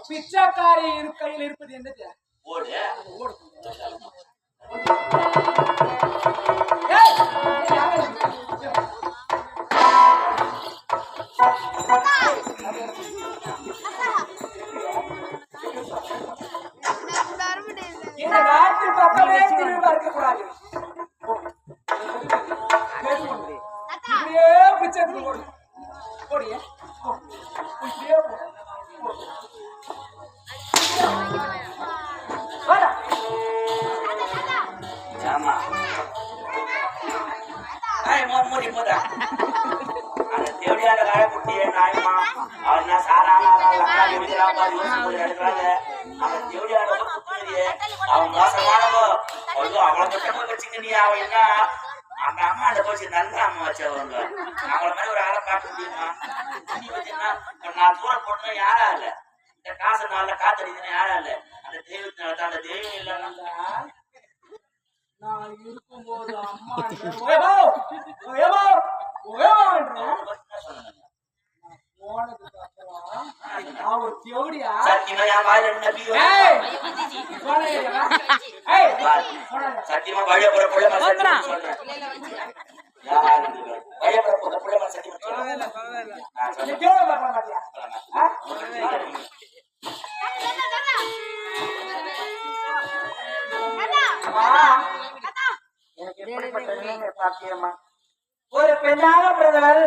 பிச்சைக்காரி கையில் இருப்பது என்னது? இந்த நாட்டின் பக்கமே திரும்பி பார்க்க கூடாது. பிச்சை போடிய தேவையான காய குட்டியே நாயமா அவன் அவன் மோசமானவோ அவளை வச்சுக்க அவன் என்ன அந்த அம்மா அந்த போச்சு நல்ல அம்மா வச்சவங்க அவளை மாதிரி ஒரு ஆளை பார்க்க முடியுமா? நான் தூரம் போட்டுனா யாரா இல்ல, இந்த காசு நாள்ல காத்தடிதுன்னா யாரா இல்ல, அந்த தெய்வத்தினால தான். அந்த தெய்வம் இல்லைன்னா நான் இருக்கும்போது அம்மா சத்தியமா வழிய போற ஒரு பெண்ணாக பிறந்தவள்